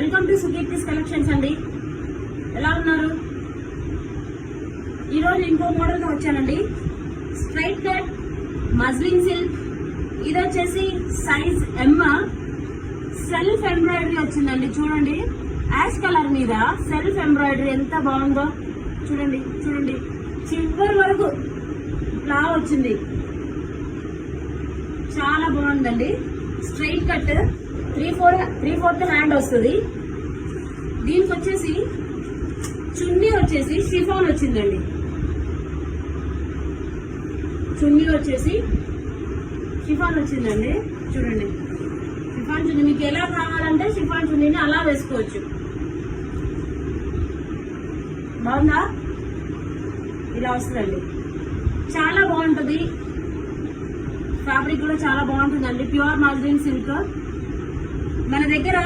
Welcome to సుకీర్తిస్ collections అండి. ఎలా ఉన్నారు? ఈరోజు ఇంకో మోడల్ గా వచ్చానండి. Straight cut muslin silk. ఇది వచ్చేసి సైజ్ ఎమ్. సెల్ఫ్ ఎంబ్రాయిడరీ వచ్చిందండి. చూడండి, యాష్ కలర్ మీద సెల్ఫ్ ఎంబ్రాయిడరీ ఎంత బాగుందో చూడండి. చూడండి, చివరి వరకు ఇలా వచ్చింది. చాలా బాగుందండి. స్ట్రైట్ కట్ 3/4 హ్యాండ్ వస్తుంది. దీనికి వచ్చేసి చున్నీ వచ్చేసి షిఫాన్ వచ్చిందండి. చున్నీ వచ్చేసి షిఫాన్ వచ్చిందండి. చూడండి, షిఫాన్ చున్నీ మీకు ఎలా కావాలంటే షిఫాన్ చున్నీని అలా వేసుకోవచ్చు. బాగుందా? ఇలా వస్తుందండి. చాలా బాగుంటుంది. ఫ్యాబ్రిక్ కూడా చాలా బాగుంటుందండి. ప్యూర్ మస్లిన్ సిల్క్ మన దగ్గర